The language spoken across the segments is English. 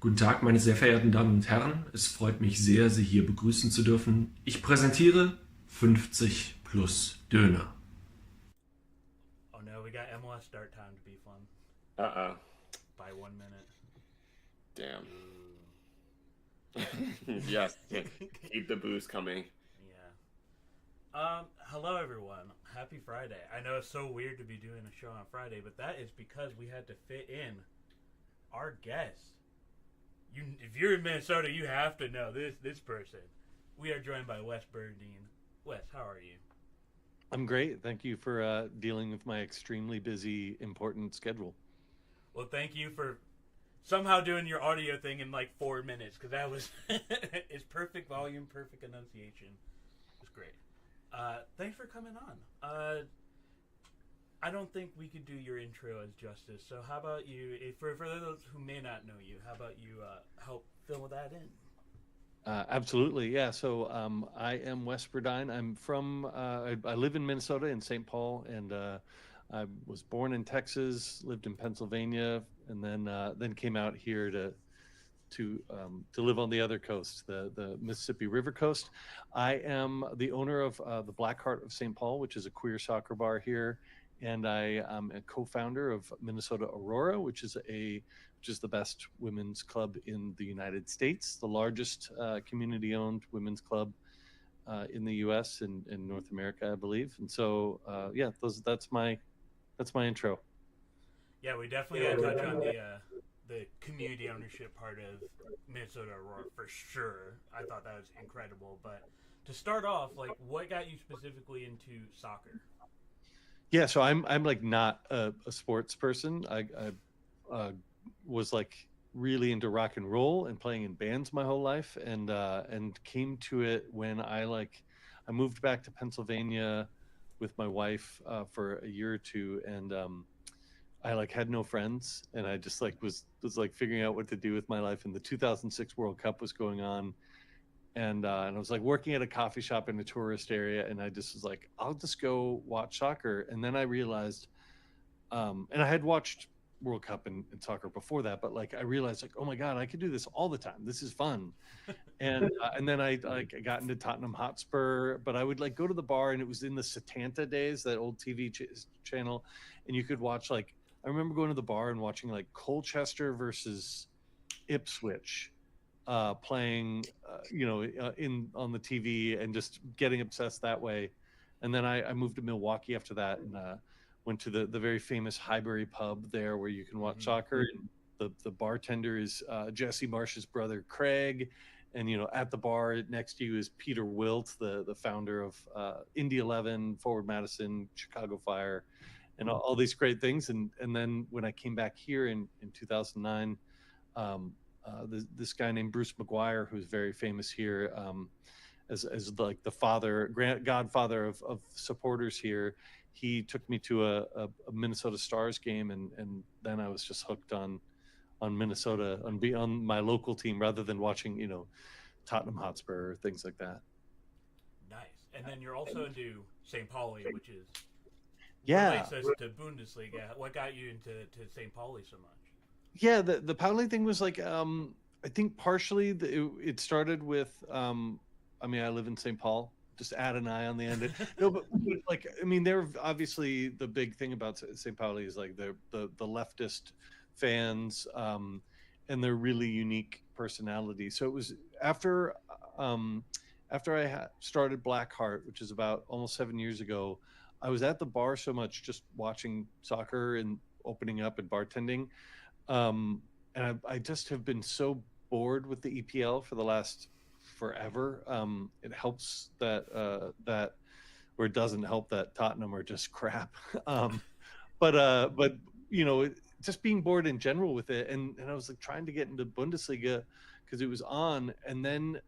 Guten Tag, meine sehr verehrten Damen und Herren. Es freut mich sehr, Sie hier begrüßen zu dürfen. Ich präsentiere 50 plus Döner. Oh no, we got MLS start time to be fun Uh-oh. by 1 minute. Damn. Ooh. Yes. Keep the booze coming. Yeah. Hello everyone. Happy Friday. I know it's so weird to be doing a show on Friday, but that is because we had to fit in our guest. If you're in Minnesota, you have to know this person. We are joined by Wes Burdine. Wes, how are you? I'm great. Thank you for dealing with my extremely busy, important schedule. Well, thank you for somehow doing your audio thing in like 4 minutes because that was it's perfect volume, perfect enunciation. It was great. Thanks for coming on. I don't think we could do your intro as justice. So how about you, for those who may not know you, how about you help fill that in? Absolutely, yeah. So I am Wes Burdine. I live in Minnesota in St. Paul, and I was born in Texas, lived in Pennsylvania, and then came out here to live on the other coast, the Mississippi River coast. I am the owner of the Black Hart of St. Paul, which is a queer soccer bar here, and I am a co-founder of Minnesota Aurora, which is the best women's club in the United States, the largest community-owned women's club in the U.S. and in North America, I believe. And so, yeah, that's my intro. Yeah, we definitely got to touch on the community ownership part of Minnesota Aurora for sure. I thought that was incredible. But to start off, like, what got you specifically into soccer? Yeah, so I'm like not a sports person. I was like really into rock and roll and playing in bands my whole life, and came to it when I moved back to Pennsylvania with my wife for a year or two, and I like had no friends, and I just like was like figuring out what to do with my life. And the 2006 World Cup was going on, and I was like working at a coffee shop in a tourist area, and I just was like, I'll just go watch soccer. And then I realized, and I had watched World Cup and soccer before that, but like I realized like, oh my God, I could do this all the time. This is fun. And then I got into Tottenham Hotspur, but I would like go to the bar, and it was in the Setanta days, that old TV channel, and you could watch like, I remember going to the bar and watching like Colchester versus Ipswich playing, in on the TV, and just getting obsessed that way. And then I moved to Milwaukee after that, and went to the very famous Highbury pub there where you can watch soccer. And the bartender is Jesse Marsh's brother Craig, and at the bar next to you is Peter Wilt, the founder of Indy 11, Forward Madison, Chicago Fire, and all these great things. And then when I came back here in 2009. This guy named Bruce McGuire, who's very famous here, as like the godfather of supporters here. He took me to a Minnesota Stars game, and then I was just hooked on Minnesota, on my local team, rather than watching Tottenham Hotspur or things like that. Nice. And then you're also into St. Pauli, which is Yeah. relates us to Bundesliga. What got you into St. Pauli so much? Yeah, the Pauli thing was like, I think partially it started with, I mean, I live in St. Paul, just add an I on the end. No, but like, I mean, they're obviously, the big thing about St. Pauli is like the leftist fans, and their really unique personality. So it was after I started Blackheart, which is about almost 7 years ago. I was at the bar so much, just watching soccer and opening up and bartending. And I just have been so bored with the EPL for the last forever. It helps or it doesn't help that Tottenham are just crap. But just being bored in general with it, and I was like trying to get into Bundesliga because it was on, and then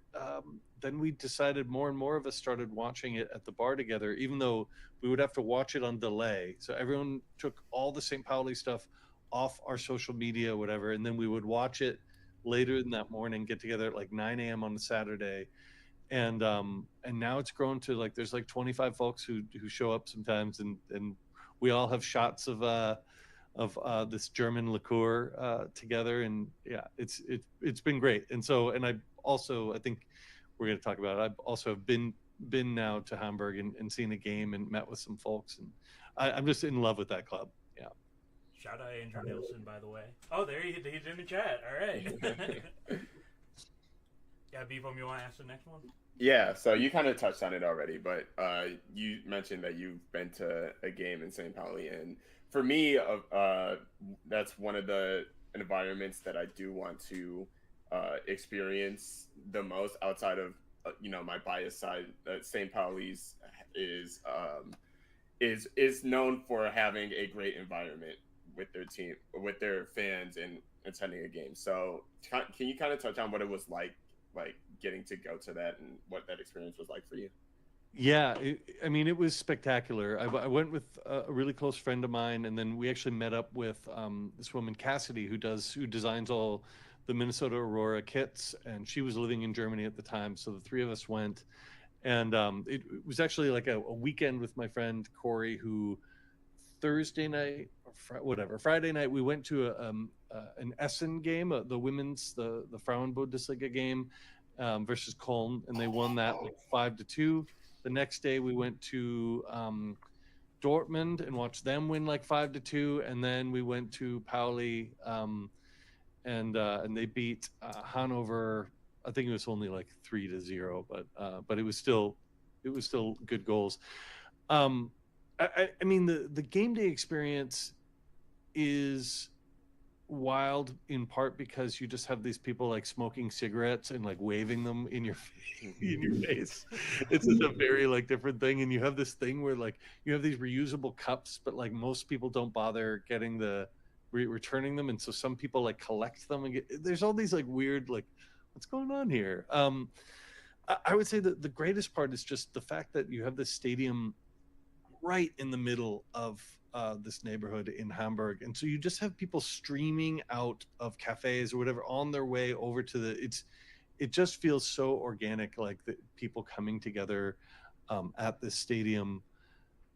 we decided, more and more of us started watching it at the bar together, even though we would have to watch it on delay. So everyone took all the St. Pauli stuff off our social media, whatever, and then we would watch it later in that morning, get together at like 9 a.m. on a Saturday. And now it's grown to like, there's like 25 folks who show up sometimes, and we all have shots of this German liqueur together, and yeah, it's been great. And so, and I think we're going to talk about it. I've also been now to Hamburg and seen a game and met with some folks, and I'm just in love with that club. Yeah. Shout out Andrew Nielsen, by the way. Oh, there he's in the chat. All right. Yeah, Beebom, you want to ask the next one? Yeah, so you kind of touched on it already, but you mentioned that you've been to a game in St. Pauli, and for me, that's one of the environments that I do want to experience the most outside of my bias side. St. Pauli's is known for having a great environment with their team, with their fans, and attending a game. So can you kind of touch on what it was like getting to go to that and what that experience was like for you? Yeah, it was spectacular. I went with a really close friend of mine, and then we actually met up with this woman Cassidy, who designs all the Minnesota Aurora kits, and she was living in Germany at the time. So the three of us went, and it was actually like a weekend with my friend Corey, who Thursday night or Friday night we went to an Essen game, the women's the Frauenbundesliga game versus Köln, and they won that like 5-2. The next day we went to Dortmund and watched them win like 5-2, and then we went to Pauli and they beat Hanover. I think it was only like 3-0, but it was still good goals. I mean the game day experience is wild in part because you just have these people like smoking cigarettes and like waving them in your face. It's just a very like different thing, and you have this thing where like you have these reusable cups, but like most people don't bother getting returning them, and so some people like collect them and there's all these like weird like what's going on here. I would say that the greatest part is just the fact that you have this stadium right in the middle of this neighborhood in Hamburg, and so you just have people streaming out of cafes or whatever on their way over to it just feels so organic, like the people coming together at this stadium.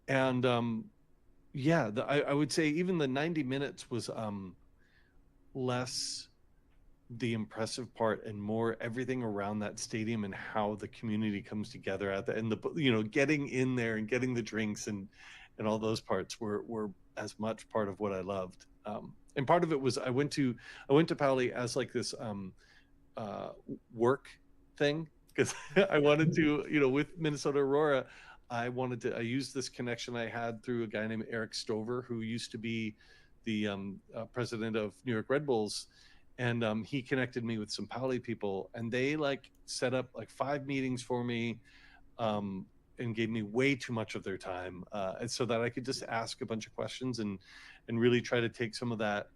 And I would say even the 90 minutes was less the impressive part and more everything around that stadium and how the community comes together at the end, getting in there and getting the drinks and all those parts were as much part of what I loved. And part of it was I went to Pauli as like this work thing, because I wanted to, with Minnesota Aurora, I used this connection I had through a guy named Eric Stover, who used to be the president of New York Red Bulls. And he connected me with some Pauli people, and they like set up like 5 meetings for me and gave me way too much of their time, and so that I could just ask a bunch of questions and really try to take some of that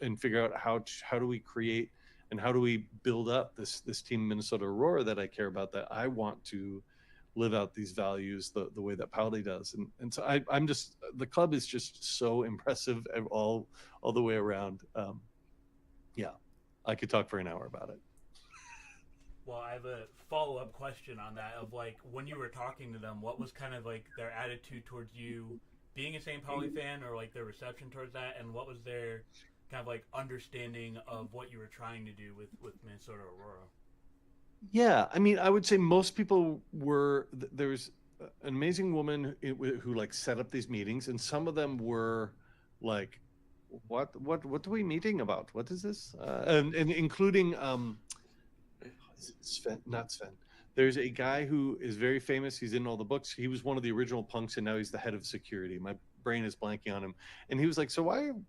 and figure out how do we create and how do we build up this team Minnesota Aurora that I care about, that I want to live out these values the way that Pauli does. And so I'm just, the club is just so impressive all the way around. Yeah, I could talk for an hour about it. Well, I have a follow-up question on that of like when you were talking to them, what was kind of like their attitude towards you being a St. Pauli fan, or like their reception towards that, and what was their kind of like understanding of what you were trying to do with Minnesota Aurora? Yeah, I mean, I would say most people were. There's an amazing woman who like set up these meetings, and some of them were like, "What are we meeting about? What is this?" And including Sven, not Sven. There's a guy who is very famous. He's in all the books. He was one of the original punks, and now he's the head of security. My brain is blanking on him. And he was like, "So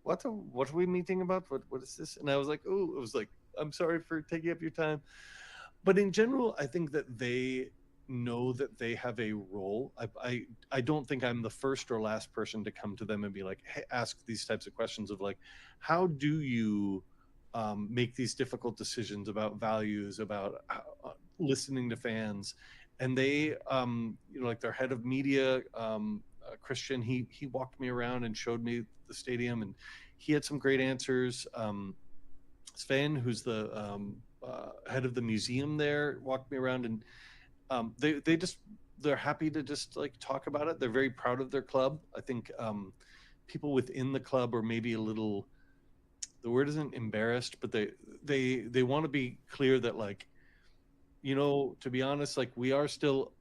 what are we meeting about? What is this?" And I was like, "Oh," it was like, "I'm sorry for taking up your time." But in general, I think that they know that they have a role. I don't think I'm the first or last person to come to them and be like, hey, ask these types of questions of like, how do you make these difficult decisions about values, about listening to fans? And they, like their head of media, Christian, he walked me around and showed me the stadium, and he had some great answers. Sven, who's the head of the museum there, walked me around, and they're happy to just like talk about it. They're very proud of their club. I think people within the club are maybe a little, the word isn't embarrassed, but they want to be clear that, like, to be honest, like, we are still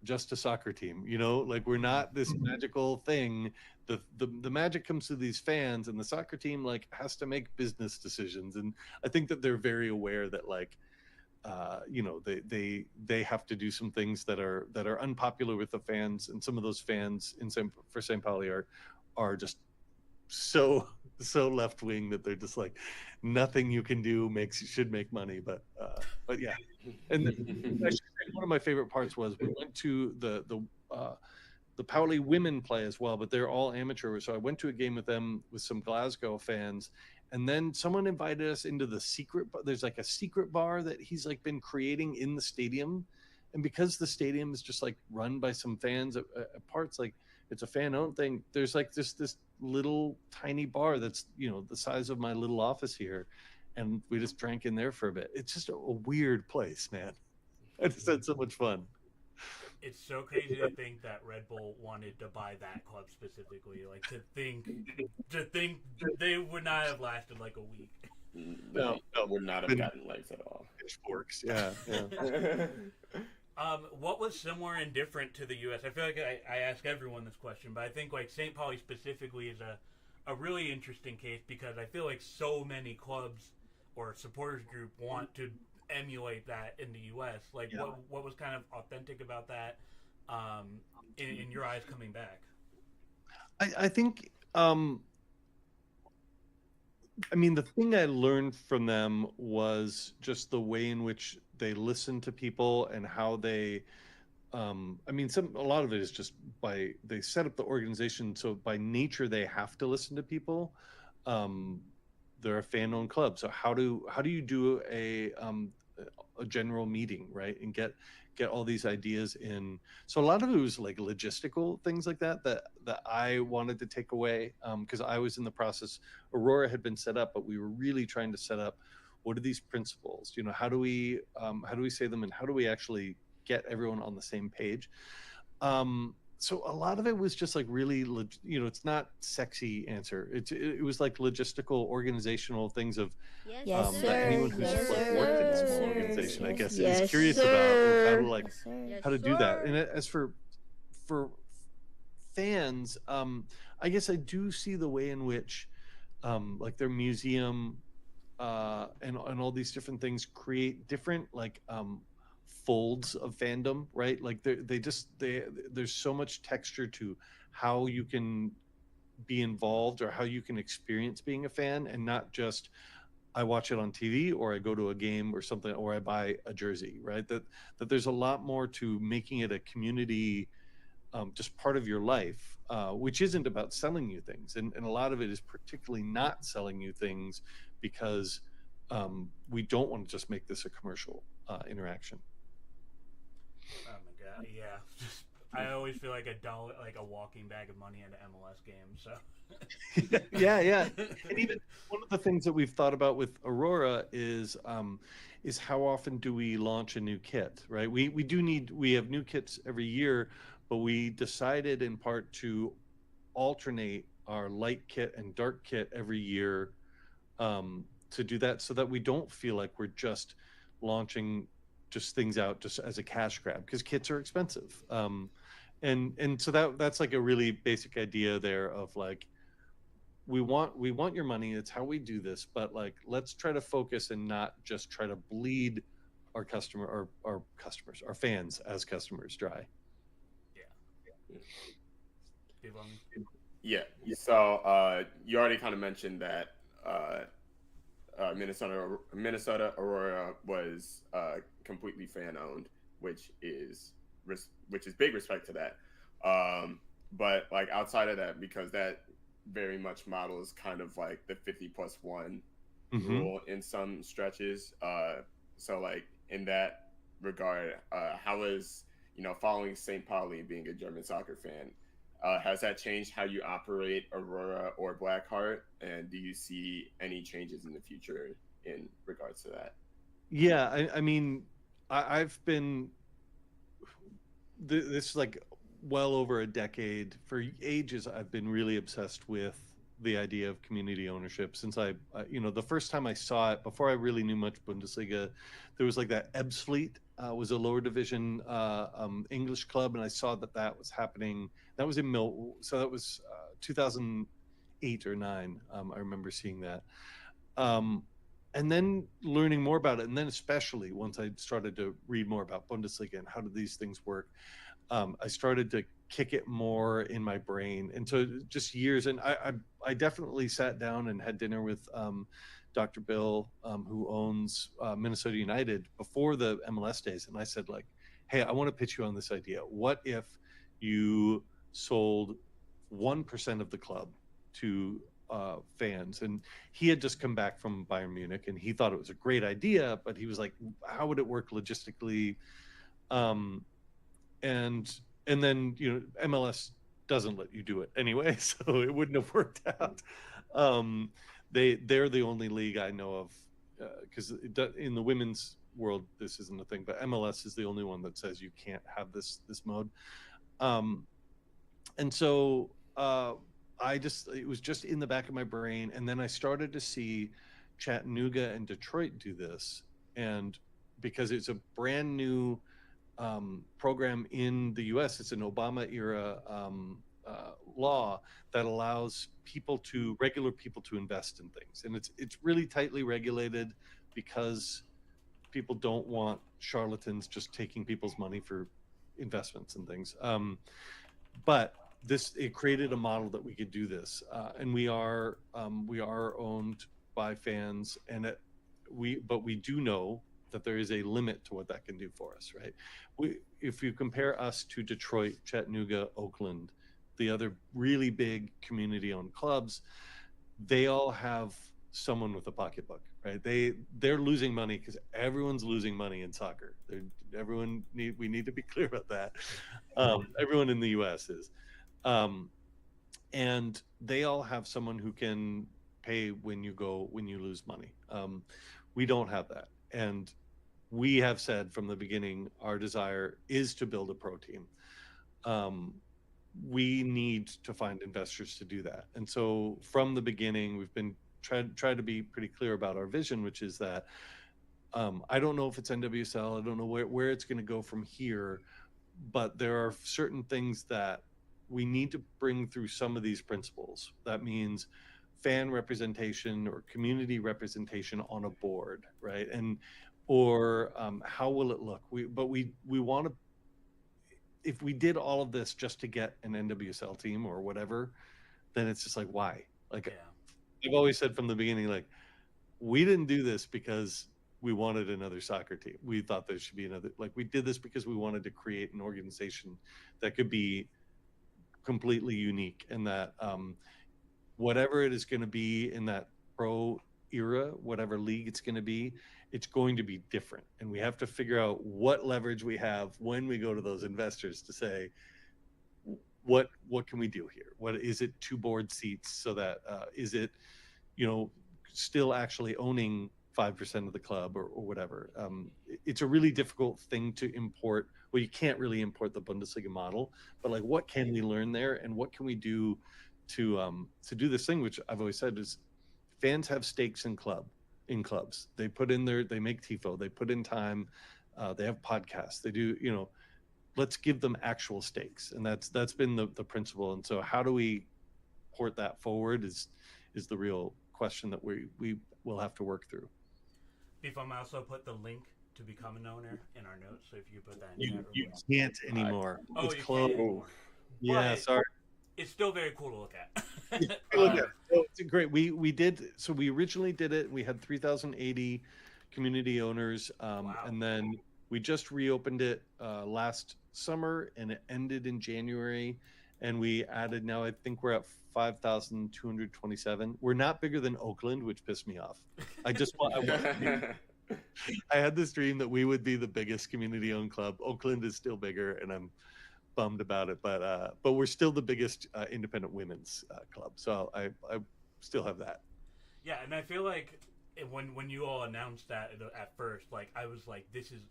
just a soccer team, like, we're not this magical thing. The magic comes to these fans, and the soccer team, like, has to make business decisions. And I think that they're very aware that, like, they have to do some things that are unpopular with the fans, and some of those fans for St. Pauli are just so left wing that they're just like, nothing you can do should make money. But yeah. And I should say, one of my favorite parts was we went to the Pauli women play as well, but they're all amateur. So I went to a game with them with some Glasgow fans, and then someone invited us into the secret. There's like a secret bar that he's like been creating in the stadium, and because the stadium is just like run by some fans at parts, like it's a fan-owned thing. There's like this little tiny bar that's the size of my little office here, and we just drank in there for a bit. It's just a weird place, man. I just had so much fun. It's so crazy to think that Red Bull wanted to buy that club specifically. Like, to think they would not have lasted like a week. No, would not have gotten legs at all. Pitchforks, yeah. What was similar and different to the U.S.? I feel like I ask everyone this question, but I think like St. Pauli specifically is a really interesting case, because I feel like so many clubs or supporters group want to emulate that in the U.S. Like, what was kind of authentic about that in your eyes coming back? I think, the thing I learned from them was just the way in which they listen to people, and how they, a lot of it is just they set up the organization so by nature they have to listen to people. They're a fan-owned club, so how do you do a general meeting, right, and get all these ideas in? So a lot of it was like logistical things like that I wanted to take away, because I was in the process. Aurora had been set up, but we were really trying to set up, what are these principles, how do we say them, and how do we actually get everyone on the same page? So a lot of it was just like really, it's not sexy answer. It was like logistical, organizational things of that anyone who's worked in a small organization, I guess, is curious about how to do that. And as for fans, I guess I do see the way in which like their museum and all these different things create different folds of fandom, right? Like there's so much texture to how you can be involved or how you can experience being a fan, and not just I watch it on TV or I go to a game or something, or I buy a jersey, right? That there's a lot more to making it a community, just part of your life, which isn't about selling you things. And a lot of it is particularly not selling you things, because we don't want to just make this a commercial interaction. Oh my god, yeah. I always feel like a walking bag of money at an MLS game. So yeah. And even one of the things that we've thought about with Aurora is how often do we launch a new kit, right? We have new kits every year, but we decided in part to alternate our light kit and dark kit every year, to do that, so that we don't feel like we're just launching just things out just as a cash grab, because kits are expensive. And so that's like a really basic idea there of like, we want your money. It's how we do this, but like, let's try to focus and not just try to bleed our fans as customers dry. Yeah. So you already kind of mentioned that Minnesota Aurora was completely fan owned, which is big respect to that. But like outside of that, because that very much models kind of like the 50+1 rule in some stretches. So like in that regard, how is following St. Pauli, being a German soccer fan, has that changed how you operate Aurora or Blackheart? And do you see any changes in the future in regards to that? Yeah, I've been this is like well over a decade, for ages, I've been really obsessed with the idea of community ownership. Since the first time I saw it, before I really knew much Bundesliga, there was like that Ebbsfleet was a lower division English club, and I saw that was happening. That was in so that was 2008 or 9. I remember seeing that. And then learning more about it, and then especially once I started to read more about Bundesliga and how do these things work, I started to kick it more in my brain. And so just years, and I definitely sat down and had dinner with Dr. Bill, who owns Minnesota United, before the MLS days. And I said, like, hey, I want to pitch you on this idea. What if you sold 1% of the club to fans? And he had just come back from Bayern Munich, and he thought it was a great idea, but he was like, how would it work logistically? And then MLS doesn't let you do it anyway, so it wouldn't have worked out. They're the only league I know of, because in the women's world this isn't a thing, but MLS is the only one that says you can't have this mode. And so it was just in the back of my brain, and then I started to see Chattanooga and Detroit do this, and because it's a brand new program in the U.S., it's an Obama era law that allows regular people to invest in things, and it's really tightly regulated because people don't want charlatans just taking people's money for investments and things. But it created a model that we could do this, and we are owned by fans, but we do know that there is a limit to what that can do for us, right? If you compare us to Detroit, Chattanooga, Oakland, the other really big community-owned clubs, they all have someone with a pocketbook, right? They're losing money because everyone's losing money in soccer. We need to be clear about that. Everyone in the U.S. is, and they all have someone who can pay when you lose money. We don't have that. And we have said from the beginning, our desire is to build a pro team. We need to find investors to do that. And so from the beginning, we've been trying to be pretty clear about our vision, which is that I don't know if it's NWSL. I don't know where it's going to go from here, but there are certain things that we need to bring through some of these principles. That means fan representation or community representation on a board, right? Or how will it look? We want to, if we did all of this just to get an NWSL team or whatever, then it's just like, why? Like, I've always said from the beginning, like, we didn't do this because we wanted another soccer team. We thought there should be another, like, we did this because we wanted to create an organization that could be completely unique, and that whatever it is going to be in that pro era, whatever league it's going to be different. And we have to figure out what leverage we have when we go to those investors to say, what can we do here? What is it? 2 board seats, so that is it, still actually owning 5% of the club or whatever. It's a really difficult thing to import. Well, you can't really import the Bundesliga model, but like, what can we learn there, and what can we do to do this thing, which I've always said is, fans have stakes in clubs. They put in they make tifo, they put in time, they have podcasts, they do, let's give them actual stakes. And that's been the principle. And so how do we port that forward is the real question that we will have to work through. Beef, I'm also put the link to become an owner in our notes, so if you put that in you can't anymore. Oh, it's you closed. can't. Yeah, But sorry. it's still very cool to look at. It's great. We did, so we originally did it. We had 3,080 community owners, Wow. And then we just reopened it last summer, and it ended in January. And we added, now I think we're at 5,227. We're not bigger than Oakland, which pissed me off. I had this dream that we would be the biggest community-owned club. Oakland is still bigger, and I'm bummed about it, but we're still the biggest independent women's club, so I still have that. Yeah, and I feel like when you all announced that at first, like, I was like, this is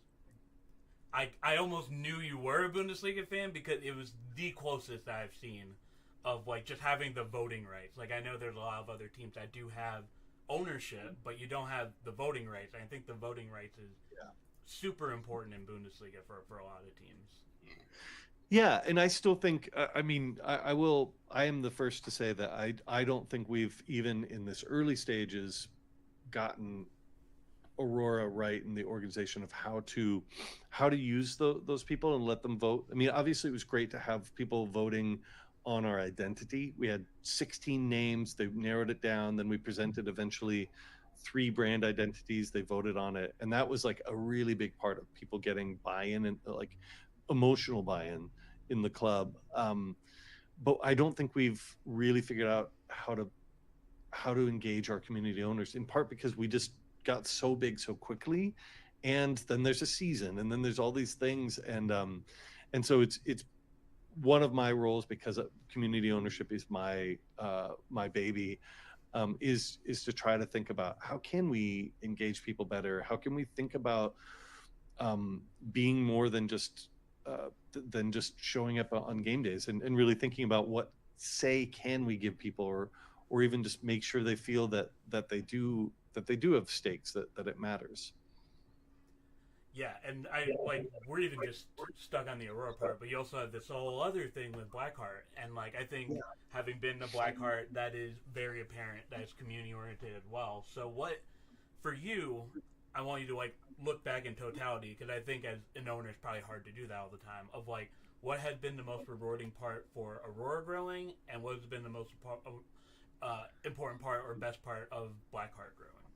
I almost knew you were a Bundesliga fan because it was the closest I've seen of like just having the voting rights. Like I know there's a lot of other teams that do have ownership, but you don't have the voting rights. I think the voting rights is super important in Bundesliga for a lot of teams. Yeah, and I still think, I mean, I am the first to say that I don't think we've, even in this early stages, gotten Aurora right in the organization of how to use those people and let them vote. I mean, obviously it was great to have people voting on our identity. We had 16 names, they narrowed it down, then we presented eventually 3 brand identities, they voted on it, and that was like a really big part of people getting buy-in and like emotional buy-in in the club. But I don't think we've really figured out how to engage our community owners, in part because we just got so big so quickly, and then there's a season, and then there's all these things, and so it's one of my roles, because community ownership is my baby, is to try to think about how can we engage people better, how can we think about being more than just showing up on game days, and really thinking about what say can we give people, or even just make sure they feel that they do have stakes, that it matters. Yeah, and we're even just stuck on the Aurora part, but you also have this whole other thing with Blackheart, and like I think having been to Blackheart, that is very apparent that it's community oriented as well. So what for you? I want you to like look back in totality, because I think as an owner, it's probably hard to do that all the time. Of like, what has been the most rewarding part for Aurora growing, and what has been the most important part or best part of Blackheart growing?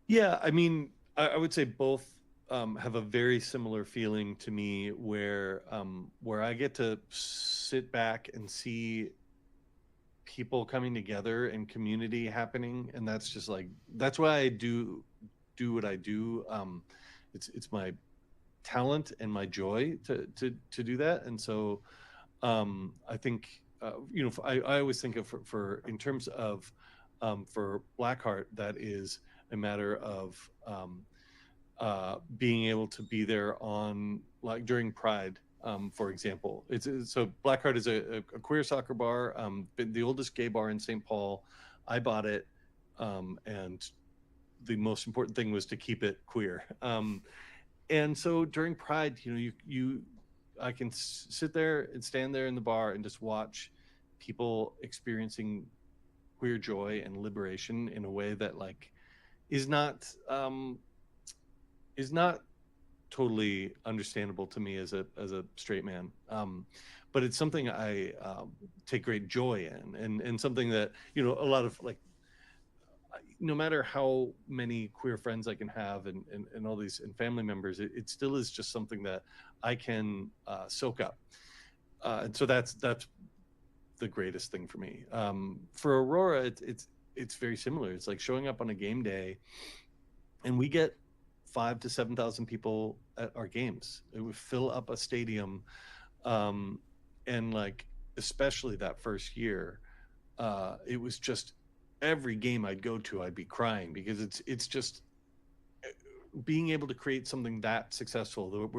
Yeah, I mean, I would say both have a very similar feeling to me, where I get to sit back and see people coming together and community happening, and that's just like, that's why I do what I do. It's my talent and my joy to do that, and so I think I always think of for in terms of for Blackheart, that is a matter of being able to be there on, like, during Pride, for example. So Blackheart is a queer soccer bar, the oldest gay bar in St. Paul. I bought it, and the most important thing was to keep it queer. And so during Pride, I can sit there and stand there in the bar and just watch people experiencing queer joy and liberation in a way that like is not totally understandable to me as a straight man, but it's something I take great joy in, and something that a lot of, like, no matter how many queer friends I can have and all these, and family members, it still is just something that I can soak up, and so that's the greatest thing for me. For Aurora, it's very similar. It's like showing up on a game day, and we get 5,000 to 7,000 people at our games. It would fill up a stadium, and like, especially that first year, it was just every game I'd go to, I'd be crying, because it's just being able to create something that successful.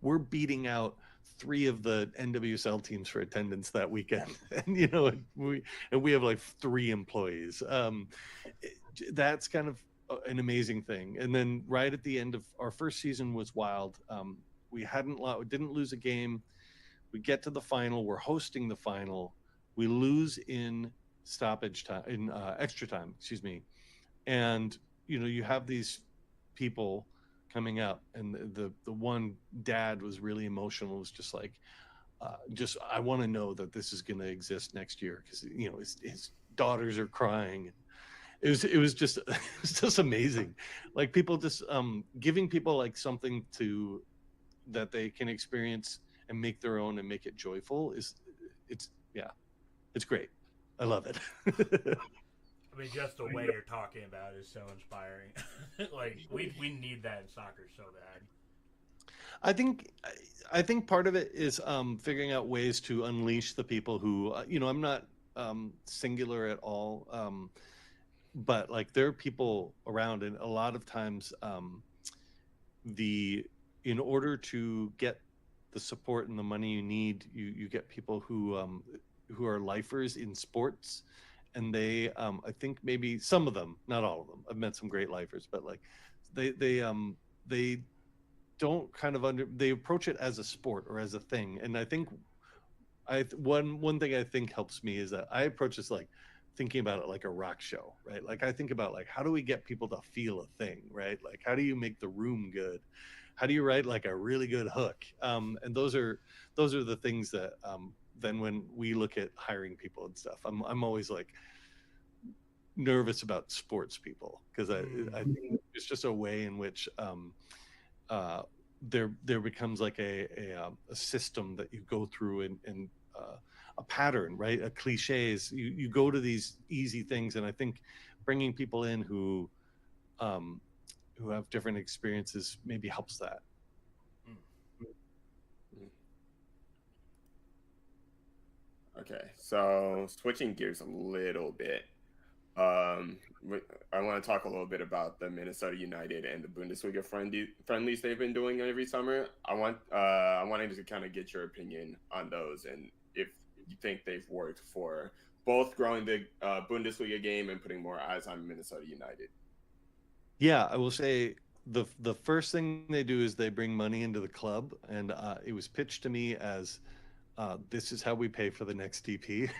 We're beating out 3 of the NWSL teams for attendance that weekend, and we have like 3 employees. That's kind of an amazing thing. And then right at the end of our first season was wild. We didn't lose a game. We get to the final. We're hosting the final. We lose in stoppage time, in extra time, excuse me. And you have these people coming up, and the one dad was really emotional. It was just like, I want to know that this is going to exist next year, because his daughters are crying. It was just amazing. Like, people just giving people like something that they can experience and make their own and make it joyful it's great. I love it. I mean, just the way you're talking about it is so inspiring. Like, we need that in soccer so bad. I think part of it is figuring out ways to unleash the people who, I'm not singular at all, but like, there are people around, and a lot of times the in order to get the support and the money you need, you get people who are lifers in sports, and they I think maybe some of them, not all of them. I've met some great lifers, but like they don't kind of they approach it as a sport or as a thing. And I think one thing I think helps me is that I approach this like thinking about it like a rock show, right? Like I think about like how do we get people to feel a thing, right? Like how do you make the room good? How do you write like a really good hook? And those are the things that then when we look at hiring people and stuff, I'm always like nervous about sports people because I think it's just a way in which there becomes like a system that you go through and a pattern, right? A cliches. You go to these easy things, and I think bringing people in who have different experiences maybe helps that. Okay, so switching gears a little bit, I want to talk a little bit about the Minnesota United and the Bundesliga friendlies they've been doing every summer. I wanted to kind of get your opinion on those and if you think they've worked for both growing the Bundesliga game and putting more eyes on Minnesota United. Yeah, I will say the first thing they do is they bring money into the club, and it was pitched to me as this is how we pay for the next DP.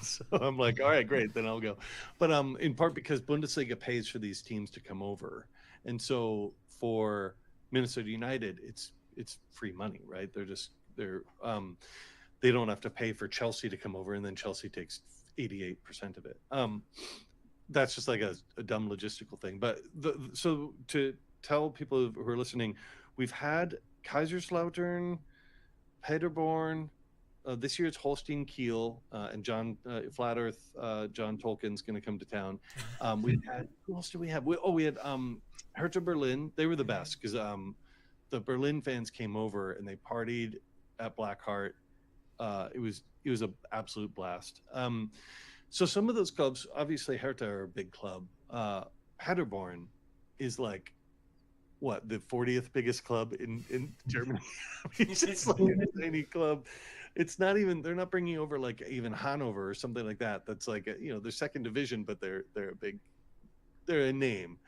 So I'm like, all right, great, then I'll go. But in part because Bundesliga pays for these teams to come over, and so for Minnesota United, it's free money, right? They don't have to pay for Chelsea to come over, and then Chelsea takes 88% of it. That's just like a dumb logistical thing. But so to tell people who are listening, we've had Kaiserslautern, Paderborn. This year it's Holstein Kiel, and John Flat Earth, John Tolkien's going to come to town. We had who else did we have? We had Hertha Berlin. They were the best because the Berlin fans came over and they partied at Black Hart. It was an absolute blast. So some of those clubs, obviously Hertha are a big club. Paderborn is like what, the 40th biggest club in Germany. I mean, it's just like a tiny club. It's not even, they're not bringing over like even Hanover or something like that. That's like they're second division, but they're a name.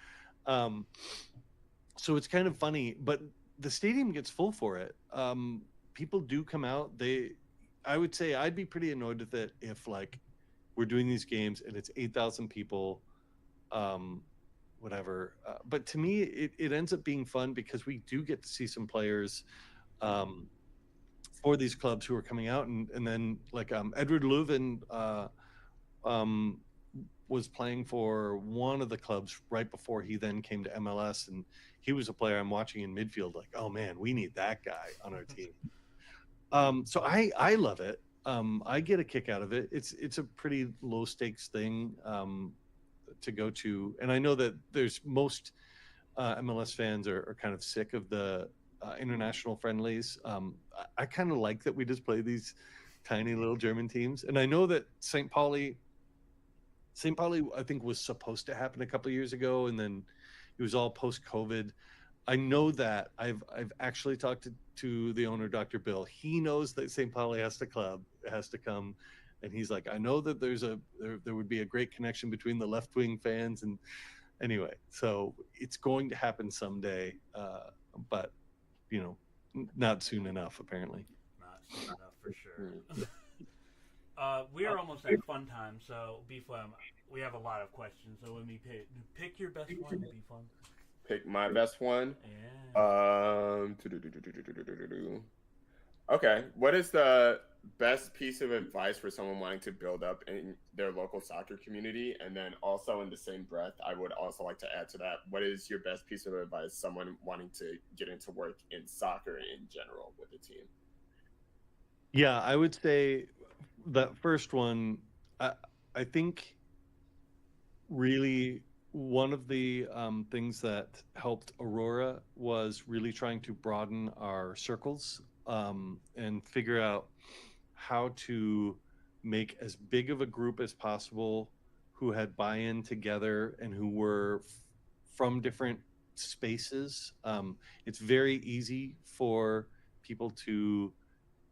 So it's kind of funny, but the stadium gets full for it. People do come out. I would say I'd be pretty annoyed with it if like we're doing these games and it's 8,000 people, whatever. But to me, it ends up being fun because we do get to see some players for these clubs who are coming out. And then like Edward Leuven was playing for one of the clubs right before he then came to MLS. And he was a player I'm watching in midfield like, oh man, we need that guy on our team. So I love it. I get a kick out of it. It's a pretty low stakes thing to go to, and I know that there's most MLS fans are kind of sick of the international friendlies. I kind of like that we just play these tiny little German teams, and I know that St. Pauli I think was supposed to happen a couple of years ago, and then it was all post-COVID. I know that I've actually talked to the owner, Dr. Bill. He knows that St. Pauli has to come, and he's like, I know that there would be a great connection between the left wing fans, and anyway, so it's going to happen someday, but not soon enough apparently. Not soon enough for sure. We are almost at fun time, so B-Flam, we have a lot of questions. So let me pick your best one, B-Flam. Pick my best one. Yeah. Okay. What is the best piece of advice for someone wanting to build up in their local soccer community? And then also in the same breath, I would also like to add to that, what is your best piece of advice someone wanting to get into work in soccer in general with the team? Yeah, I would say that first one, I think really one of the things that helped Aurora was really trying to broaden our circles and figure out how to make as big of a group as possible who had buy-in together and who were from different spaces. It's very easy for people to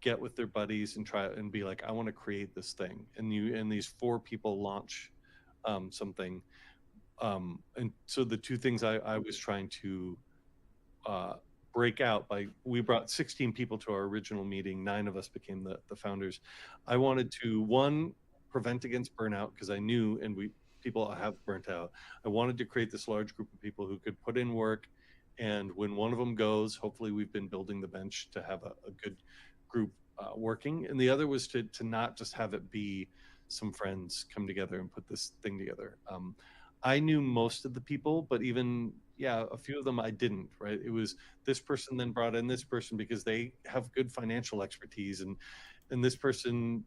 get with their buddies and try and be like, I want to create this thing, and these 4 people launch something. And so the 2 things I was trying to break out by, we brought 16 people to our original meeting, 9 of us became the founders. I wanted to, one, prevent against burnout, because I knew, and people have burnt out. I wanted to create this large group of people who could put in work, and when one of them goes, hopefully we've been building the bench to have a good group working. And the other was to not just have it be some friends come together and put this thing together. I knew most of the people, but even, a few of them I didn't, right? It was this person then brought in this person because they have good financial expertise, and this person,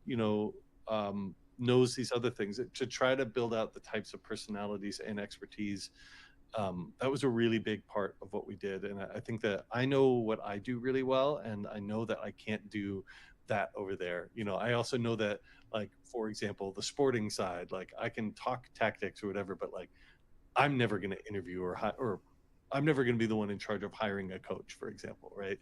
knows these other things, to try to build out the types of personalities and expertise. That was a really big part of what we did. And I think that I know what I do really well, and I know that I can't do that over there. I also know that, like, for example, the sporting side, like, I can talk tactics or whatever, but like, I'm never going to interview or I'm never going to be the one in charge of hiring a coach, for example, right?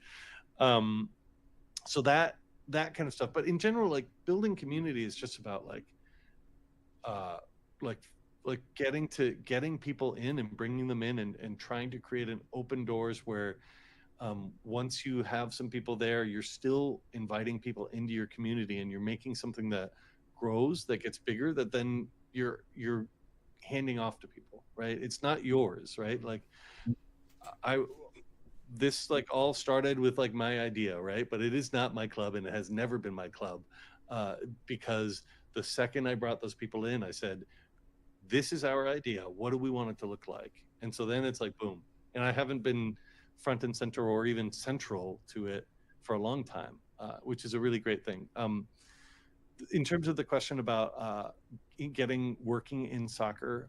So that kind of stuff. But in general, like, building community is just about like getting people in and bringing them in, and trying to create an open doors where once you have some people there, you're still inviting people into your community, and you're making something that grows, that gets bigger, that then you're handing off to people, right? It's not yours, right? Like, this like all started with like my idea, right? But it is not my club, and it has never been my club, because the second I brought those people in, I said, this is our idea. What do we want it to look like? And so then it's like, boom. And I haven't been front and center or even central to it for a long time, which is a really great thing. In terms of the question about working in soccer,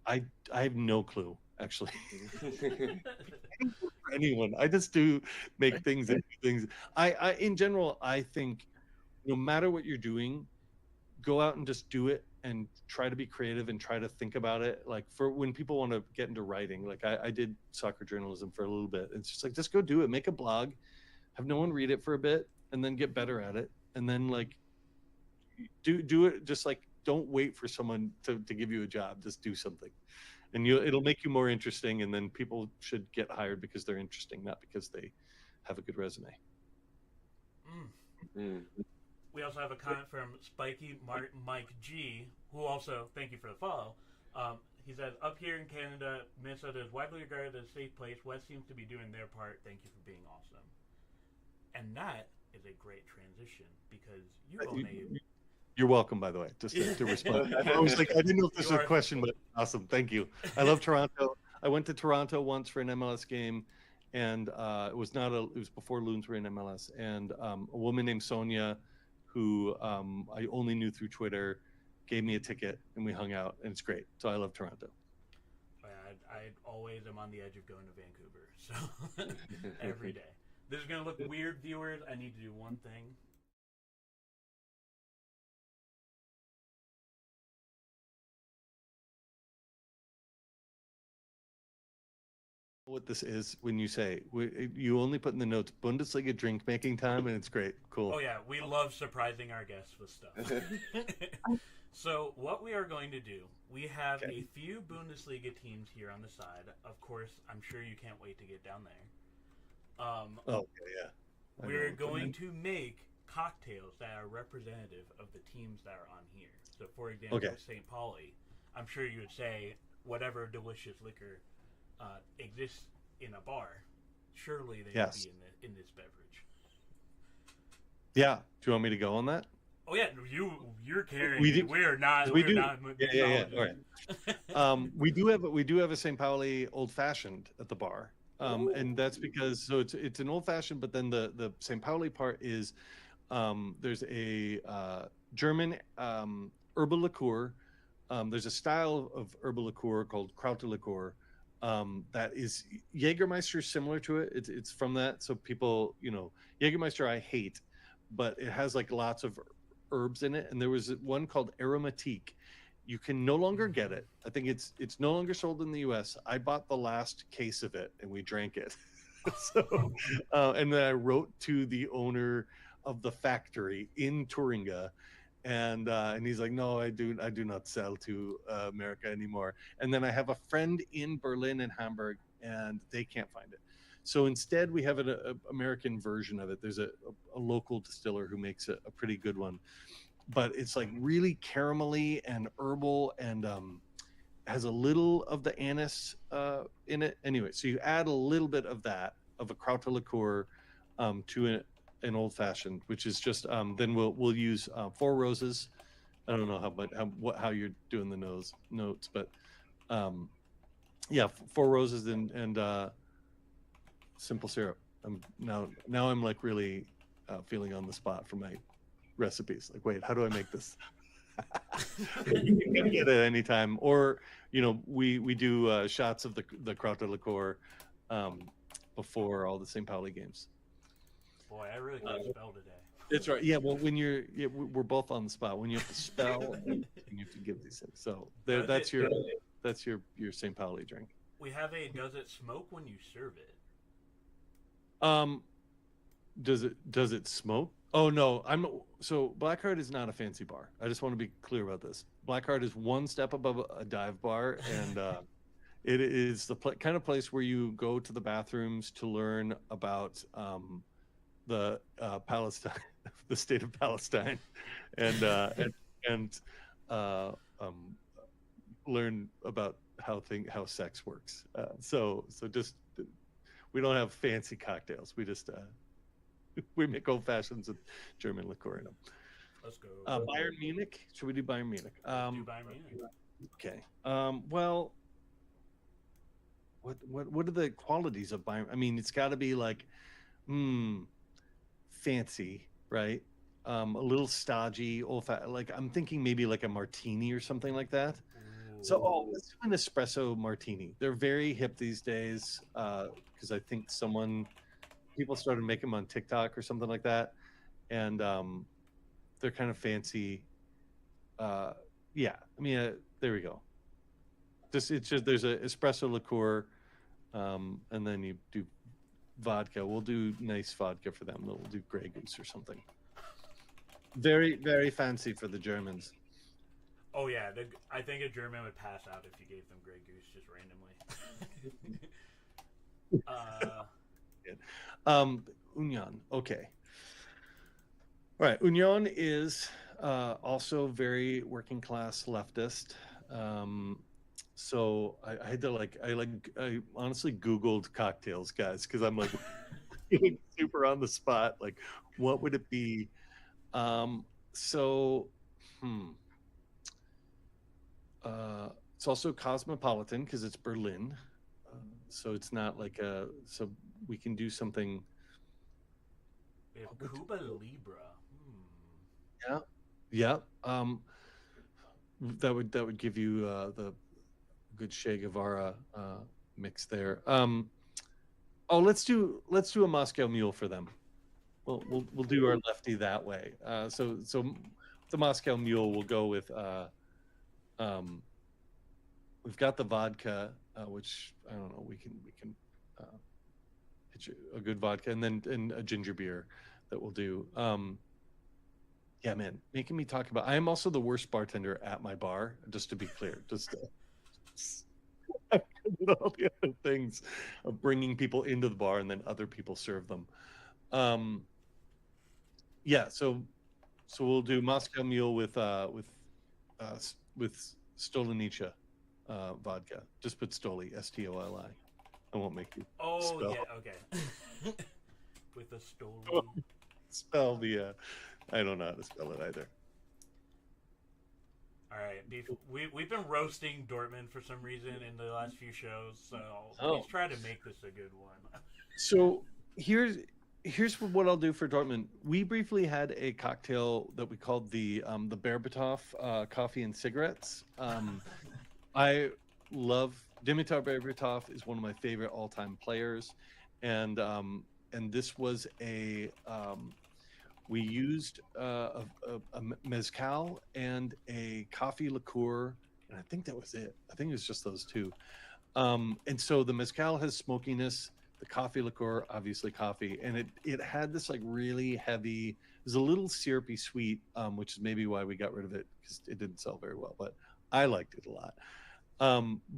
I have no clue, actually. For anyone, I just do make things and do things. I in general, I think no matter what you're doing, go out and just do it, and try to be creative and try to think about it. Like, for when people want to get into writing, like I did soccer journalism for a little bit. It's just like, just go do it, make a blog, have no one read it for a bit, and then get better at it. And then like do it. Just like, don't wait for someone to give you a job. Just do something, and it'll make you more interesting. And then people should get hired because they're interesting, not because they have a good resume. We also have a comment from Spiky Mike G, who also, thank you for the follow. He says, up here in Canada, Minnesota is widely regarded as a safe place. West seems to be doing their part. Thank you for being awesome. And that is a great transition, because you own a... You're welcome, by the way, just to respond. I was like, I didn't know if this was a question, but awesome. Thank you. I love Toronto. I went to Toronto once for an MLS game, and it was before Loons were in MLS. And a woman named Sonia, who I only knew through Twitter, gave me a ticket, and we hung out, and it's great. So I love Toronto. I always am on the edge of going to Vancouver, so every day. This is going to look weird, viewers. I need to do one thing. What this is when you say, you only put in the notes Bundesliga drink making time, and it's great. Cool. Oh yeah, we love surprising our guests with stuff. So what we are going to do, we have a few Bundesliga teams here on the side. Of course, I'm sure you can't wait to get down there. Yeah. We're going to make cocktails that are representative of the teams that are on here. So for example, St. Pauli, I'm sure you would say whatever delicious liquor exists in a bar, surely they would be in this beverage. Yeah. Do you want me to go on that? Oh yeah, you're carrying. We're not. Yeah. All right. We do have a St. Pauli old fashioned at the bar, and that's because it's an old fashioned, but then the St. Pauli part is there's a German herbal liqueur. There's a style of herbal liqueur called Kraut liqueur. That is Jägermeister, similar to it. It's from that. So people, Jägermeister I hate, but it has like lots of herbs in it. And there was one called Aromatique. You can no longer get it. I think it's no longer sold in the U.S. I bought the last case of it and we drank it. So, and then I wrote to the owner of the factory in Thuringia, and he's like, no, I do not sell to America anymore. And then I have a friend in Berlin and Hamburg, and they can't find it. So instead, we have an American version of it. There's a local distiller who makes a pretty good one, but it's like really caramelly and herbal, and has a little of the anise in it. Anyway, so you add a little bit of that, of a Krauter liqueur, to an old fashioned, which is just then we'll use Four Roses. I don't know how you're doing the notes, but yeah, Four Roses and simple syrup. Now I'm like really feeling on the spot for my recipes. Like, wait, how do I make this? You can get it anytime, or we do shots of the Krauter liqueur before all the St. Pauli games. Boy, I really can't spell today. That's right. Yeah. Well, when we're both on the spot. When you have to spell, and you have to give these things. So that's your St. Pauli drink. We have a does it smoke when you serve it? Does it smoke? Oh no, so Blackheart is not a fancy bar. I just want to be clear about this. Blackheart is one step above a dive bar, and it is the kind of place where you go to the bathrooms to learn about the Palestine, the state of Palestine, and learn about how sex works. So just we don't have fancy cocktails. We just we make old fashions with German liqueur in them. Let's go. Bayern Munich. Should we do Bayern Munich? Do Bayern Munich. Okay. Well, what are the qualities of Bayern? I mean, it's got to be like, fancy, right? A little stodgy, like I'm thinking maybe like a martini or something like that. Ooh. So, let's do an espresso martini. They're very hip these days because I think people started making them on TikTok or something like that, and they're kind of fancy. Yeah, I mean, there we go. It's just there's a espresso liqueur, and then you do vodka. We'll do nice vodka for them. We'll do Grey Goose or something. Very, very fancy for the Germans. Oh yeah, I think a German would pass out if you gave them Grey Goose just randomly. Union. Okay. All right. Union is also very working class leftist. So I had to I honestly Googled cocktails, guys, because I'm like super on the spot. Like, what would it be? It's also cosmopolitan because it's Berlin. So it's not like so we can do something. We have Cuba Libre. Yeah. That would give you the good Che Guevara mix there. Let's do a Moscow Mule for them. We'll do our lefty that way. So the Moscow Mule will go with we've got the vodka, which I don't know, we can pitch a good vodka, and then a ginger beer that we'll do. Yeah, man, making me talk about. I am also the worst bartender at my bar, just to be clear. Just all the other things of bringing people into the bar and then other people serve them. Yeah, so we'll do Moscow Mule with Stolenicha vodka. Just put Stoli, Stoli. I won't make you. Oh spell. Yeah, okay. With the Stoli. Spell the. I don't know how to spell it either. All right, we've been roasting Dortmund for some reason in the last few shows, so let's try to make this a good one. So here's what I'll do for Dortmund. We briefly had a cocktail that we called the Berbatov coffee and cigarettes. I love Dimitar Berbatov is one of my favorite all-time players, and this was We used a mezcal and a coffee liqueur, and I think that was it. I think it was just those two. And so the mezcal has smokiness, the coffee liqueur, obviously coffee, and it had this like really heavy. It was a little syrupy sweet, which is maybe why we got rid of it because it didn't sell very well. But I liked it a lot.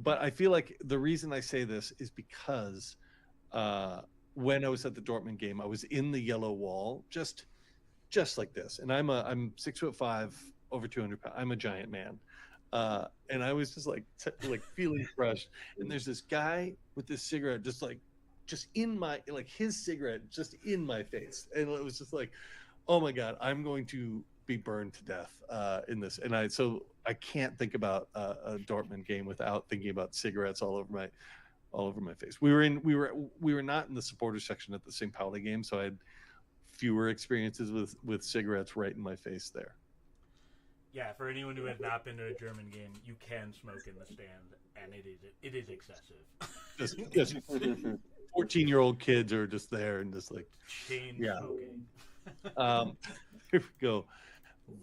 But I feel like the reason I say this is because when I was at the Dortmund game, I was in the yellow wall, just like this, and I'm 6'5", over 200 pounds. I'm a giant man, and I was just like feeling crushed. And there's this guy with this cigarette, just in my his cigarette just in my face, and it was just like, oh my god, I'm going to be burned to death in this. And I can't think about a Dortmund game without thinking about cigarettes all over my face. We were not in the supporters section at the St. Pauli game, so I had fewer experiences with cigarettes right in my face there. Yeah, for anyone who has not been to a German game, you can smoke in the stand, and it is excessive. Just 14-year-old kids are just there and just like chain smoking. Here we go.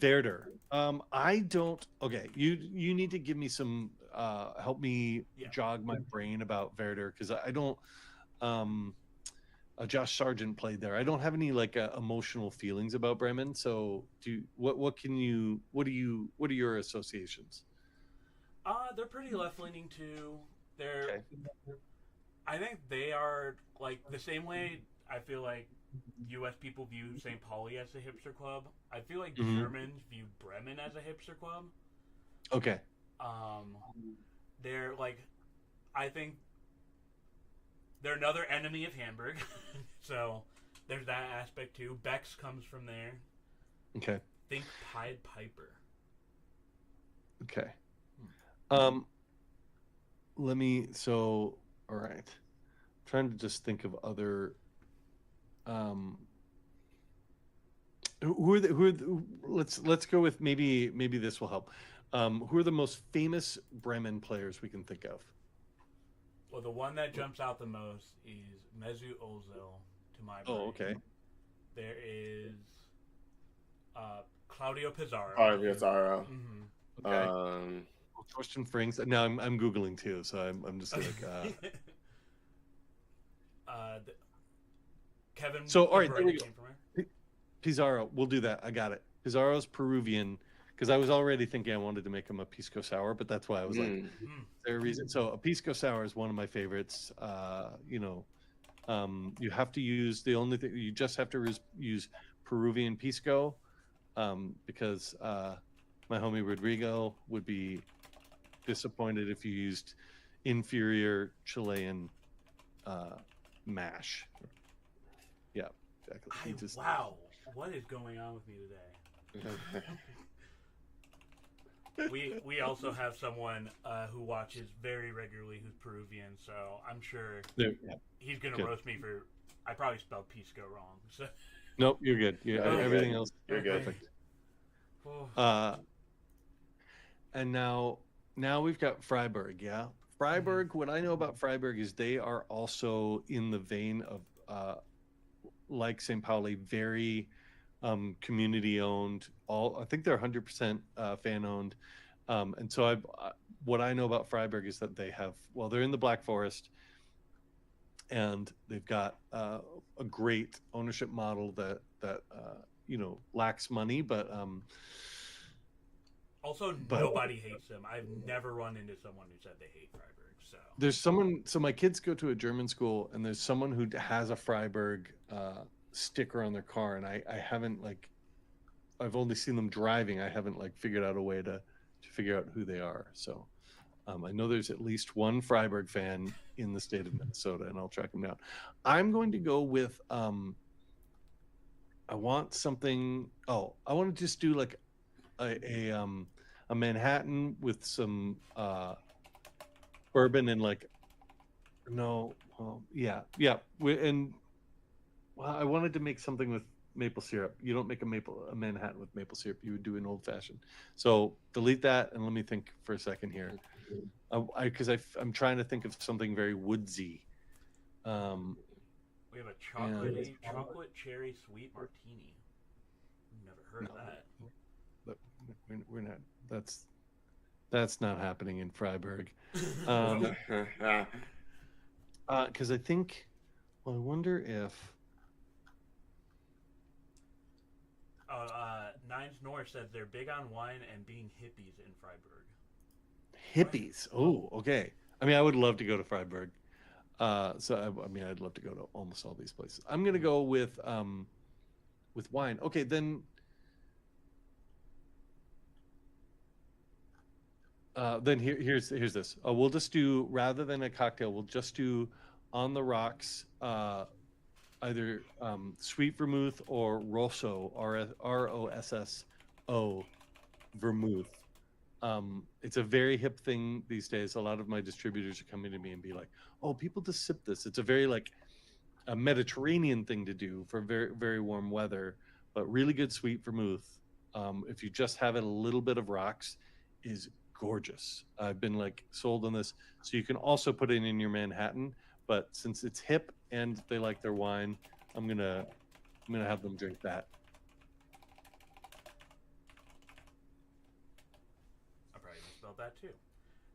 Werder. I don't. Okay, you need to give me some. Help me jog my brain about Werder because I don't. Josh Sargent played there. I don't have any emotional feelings about Bremen. So what are your associations? They're pretty left leaning too. I think they are like the same way I feel like US people view St. Pauli as a hipster club. I feel like Germans view Bremen as a hipster club. Okay. They're like, I think they're another enemy of Hamburg. So there's that aspect too. Bex comes from there. Okay. Think Pied Piper. Okay. All right. I'm trying to just think of other let's go with maybe this will help. Who are the most famous Bremen players we can think of? Well, the one that jumps out the most is Mesut Ozil to my brain. Oh, okay. There is Claudio Pizarro. Pizarro. Mm-hmm. Okay. Question Frings. Now I'm googling too, so I'm just like. Kevin. So all right, there we go. Pizarro, we'll do that. I got it. Pizarro's Peruvian because I was already thinking I wanted to make him a pisco sour, but that's why I was like, is there a reason? So a pisco sour is one of my favorites. You have to use you just have to use Peruvian pisco because my homie Rodrigo would be disappointed if you used inferior Chilean mash. Yeah, exactly. Wow, what is going on with me today? We also have someone who watches very regularly who's Peruvian, so I'm sure he's gonna roast me for I probably spelled pisco wrong. So. Nope, you're good. Everything else you're good. Perfect. And now we've got Freiburg. Yeah, Freiburg. What I know about Freiburg is they are also in the vein of like St. Pauli, very community owned. I think they're 100% fan owned. And so what I know about Freiburg is that they're in the Black Forest, and they've got a great ownership model that lacks money, but nobody hates them. I've never run into someone who said they hate Freiburg. So there's someone. So my kids go to a German school, and there's someone who has a Freiburg sticker on their car, and I haven't I've only seen them driving. I haven't figured out a way to figure out who they are. So I know there's at least one Freiburg fan in the state of Minnesota, and I'll track them down. I'm going to go with I want something. Oh, I want to just do a Manhattan with some bourbon and I wanted to make something with maple syrup. You don't make a Manhattan with maple syrup. You would do an old fashioned. So delete that and let me think for a second here, because I'm trying to think of something very woodsy. We have a chocolate cherry sweet martini. heard of that. But we're not. That's not happening in Freiburg. Because I think. Well, I wonder if. Nines North says they're big on wine and being hippies in Freiburg. Hippies. Oh, okay. I mean, I would love to go to Freiburg. So I mean, I'd love to go to almost all these places. I'm gonna go with wine. Okay, then. Then here's this. We'll just do, rather than a cocktail, we'll just do on the rocks, either sweet vermouth or rosso, Rosso vermouth. It's a very hip thing these days. A lot of my distributors are coming to me and be like, "Oh, people just sip this." It's a very like a Mediterranean thing to do for very very warm weather, but really good sweet vermouth. If you just have it a little bit of rocks, is gorgeous. I've been like sold on this. So you can also put it in your Manhattan, but since it's hip and they like their wine, I'm gonna have them drink that. I probably misspelled that too.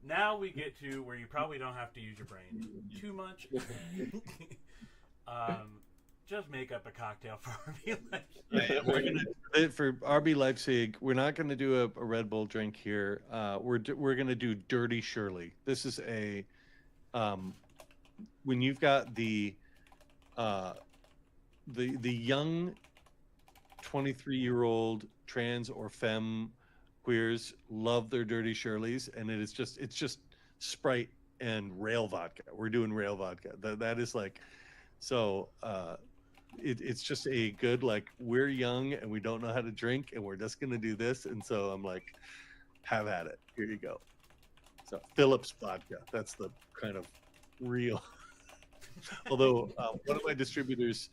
Now we get to where you probably don't have to use your brain too much. Just make up a cocktail for RB Leipzig. For RB Leipzig, we're not going to do a Red Bull drink here. We're going to do Dirty Shirley. This is a when you've got the young 23-year-old trans or femme queers love their Dirty Shirleys, and it's just Sprite and rail vodka. We're doing rail vodka. That is like so. It's just a good, like, we're young and we don't know how to drink and we're just gonna do this, and so I'm like, have at it. Here you go. So Phillips vodka. That's the kind of real. Although one of my distributors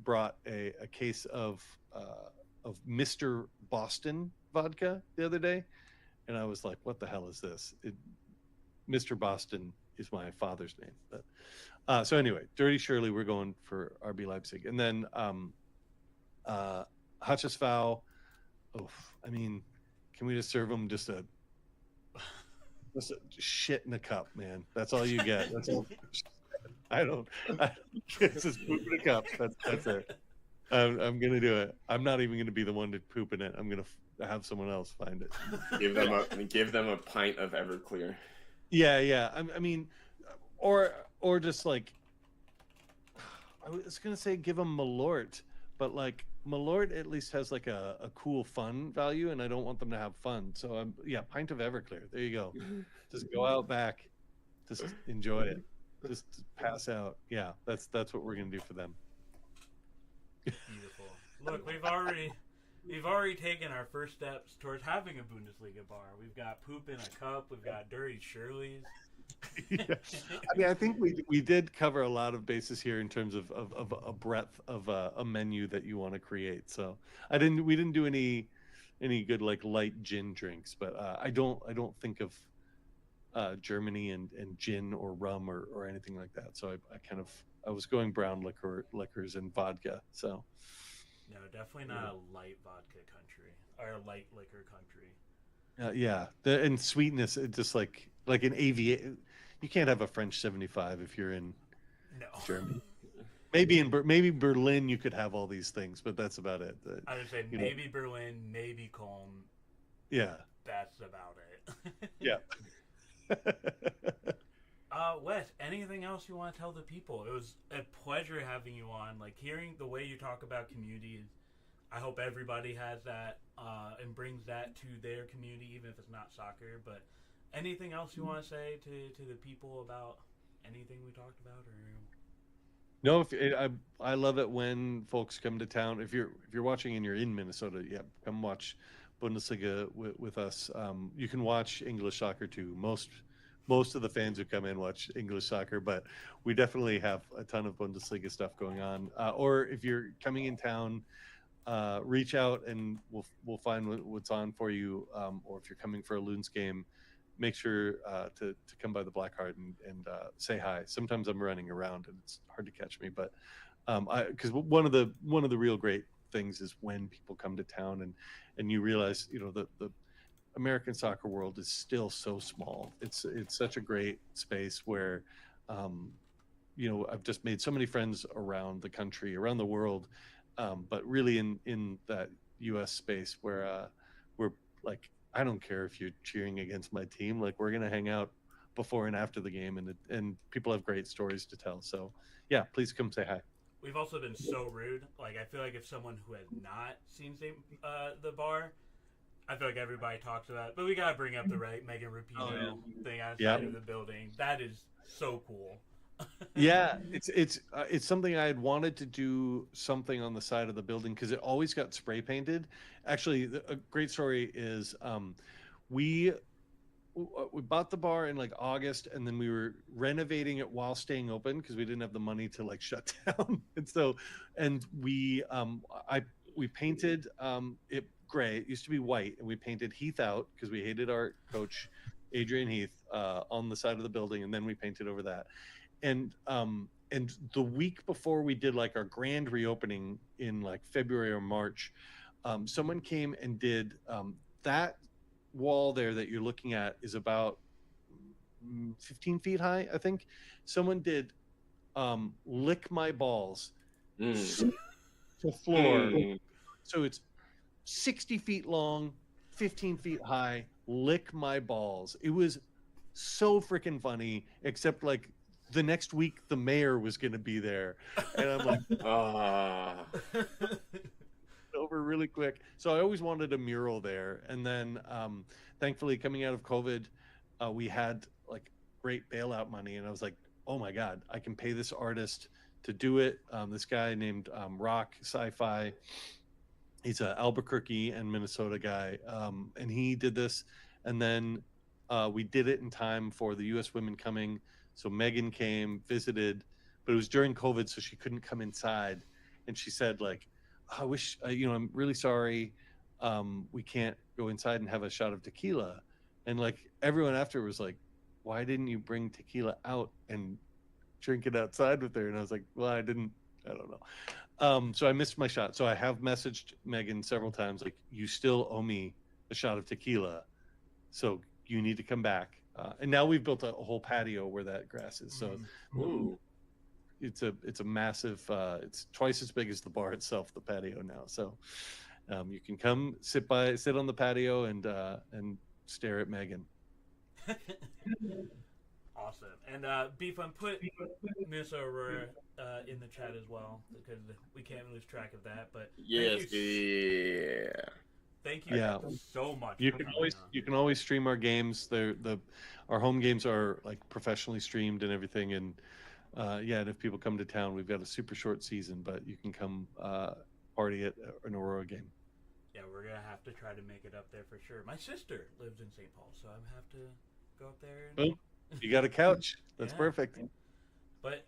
brought a case of Mr. Boston vodka the other day, and I was like, what the hell is this? Mr. Boston is my father's name, but. So anyway, Dirty Shirley, we're going for RB Leipzig. And then Hutchesvau, I mean, can we just serve them just a shit in a cup, man? That's all you get. That's all. It's just poop in a cup. That's it. I'm going to do it. I'm not even going to be the one to poop in it. I'm going to have someone else find it. Give them a pint of Everclear. Yeah. I mean, or just like, I was gonna say give them Malort, but like Malort at least has like a cool fun value, and I don't want them to have fun. So pint of Everclear. There you go. Just go out back, just enjoy it, just pass out. Yeah, that's what we're gonna do for them. Beautiful. Look, we've already taken our first steps towards having a Bundesliga bar. We've got poop in a cup. We've got Dirty Shirley's. Yeah. I mean, I think we did cover a lot of bases here in terms of a breadth of a menu that you want to create. So we didn't do any good like light gin drinks, but I don't think of Germany and gin or rum or anything like that. So I was going brown liquors and vodka. So no, definitely not a light vodka country or a light liquor country. And sweetness, it just like an aviation. You can't have a French 75 if you're in Germany. Maybe Berlin you could have all these things, but that's about it. I would say maybe Berlin, maybe Cologne. Yeah. That's about it. Yeah. Wes, anything else you want to tell the people? It was a pleasure having you on. Like, hearing the way you talk about communities, I hope everybody has that and brings that to their community, even if it's not soccer. But anything else you want to say to the people about anything we talked about? No, I love it when folks come to town. If you're watching and you're in Minnesota, come watch Bundesliga with us. You can watch English soccer too. Most of the fans who come in watch English soccer, but we definitely have a ton of Bundesliga stuff going on. Or if you're coming in town, reach out and we'll find what's on for you. Or if you're coming for a Loons game, make sure to come by the Black Hart and say hi. Sometimes I'm running around and it's hard to catch me, but because one of the real great things is when people come to town and you realize, the American soccer world is still so small. It's such a great space where, I've just made so many friends around the country, around the world, but really in that U.S. space where we're like, I don't care if you're cheering against my team, like we're gonna hang out before and after the game, and people have great stories to tell. So yeah, please come say hi. We've also been so rude. Like, I feel like if someone who has not seen the bar, I feel like everybody talks about it. But we gotta bring up the Megan Rapinoe thing outside of the building. That is so cool. Yeah, it's something I had wanted to do, something on the side of the building, because it always got spray painted. Actually, a great story is we bought the bar in like August, and then we were renovating it while staying open because we didn't have the money to like shut down. And we painted it gray. It used to be white, and we painted Heath out because we hated our coach Adrian Heath on the side of the building, and then we painted over that. And the week before we did like our grand reopening in like February or March, someone came and did that wall there that you're looking at is about 15 feet high, I think. Someone did lick my balls to floor. So it's 60 feet long, 15 feet high, lick my balls. It was so freaking funny, except like the next week the mayor was going to be there, and I'm like, over really quick. So I always wanted a mural there, and then thankfully coming out of COVID, we had like great bailout money, and I was like, oh my god, I can pay this artist to do it. This guy named Rock Sci-Fi, he's a Albuquerque and Minnesota guy, and he did this, and then we did it in time for the U.S. women coming. So Megan came, visited, but it was during COVID, so she couldn't come inside. And she said, like, I wish, I'm really sorry, we can't go inside and have a shot of tequila. And like everyone after was like, why didn't you bring tequila out and drink it outside with her? And I was like, well, I don't know. So I missed my shot. So I have messaged Megan several times, like, you still owe me a shot of tequila, so you need to come back. And now we've built a whole patio where that grass is. So it's a massive, it's twice as big as the bar itself, the patio now. So you can come sit on the patio and stare at Megan. Awesome. And B-Fun, put Minnesota Aurora in the chat as well, because we can't lose track of that. But yes, thank you so much. You can always stream our games. Our home games are like professionally streamed and everything. And and if people come to town, we've got a super short season, but you can come party at an Aurora game. Yeah, we're gonna have to try to make it up there for sure. My sister lives in St. Paul, so I'm gonna have to go up there. Boom. You got a couch. That's perfect. But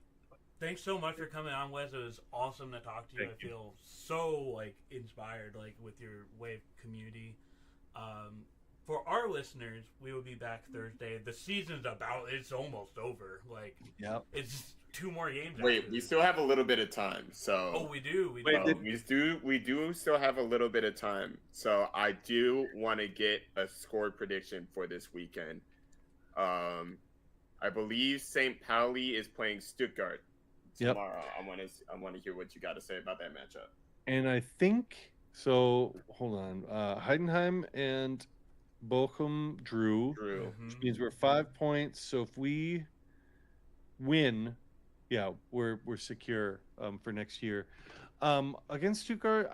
thanks so much for coming on, Wes. It was awesome to talk to you. Thank I feel so like inspired, like with your wave community. For our listeners, we will be back Thursday. The season's it's almost over. Like, it's 2 more games. Wait, we still have a little bit of time. So we do. We do still have a little bit of time. So I do want to get a score prediction for this weekend. I believe St. Pauli is playing Stuttgart tomorrow. I want to hear what you got to say about that matchup. And I think so. Hold on. Heidenheim and Bochum drew. Which means we're 5 points. So if we win, we're secure for next year. Against Stuttgart,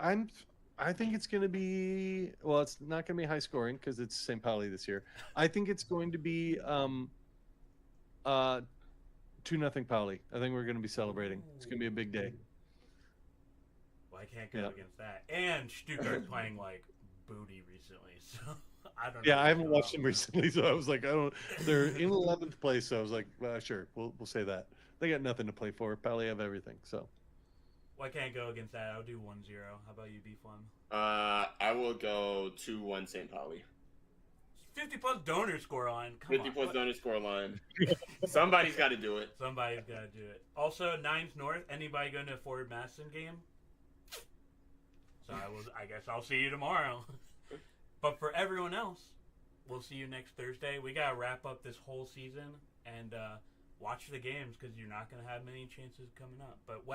I think it's going to be, well, it's not going to be high scoring because it's St. Pauli this year. I think it's going to be 2-0 Pauli. I think we're going to be celebrating. It's going to be a big day. Well, I can't go against that. And Stuttgart playing like booty recently, so I don't know. Yeah, I haven't watched them recently, so I was like, they're in 11th place, so I was like, sure, we'll say that. They got nothing to play for. Pauli have everything, so. Well, I can't go against that. I'll do 1-0. How about you, B-Fun? I will go 2-1 St. Pauli. 50-plus donor score line. 50-plus donor score line. Somebody's got to do it. Somebody's got to do it. Also, Nines North. Anybody going to Ford Madison game? So I guess I'll see you tomorrow. But for everyone else, we'll see you next Thursday. We gotta wrap up this whole season and watch the games because you're not gonna have many chances coming up. But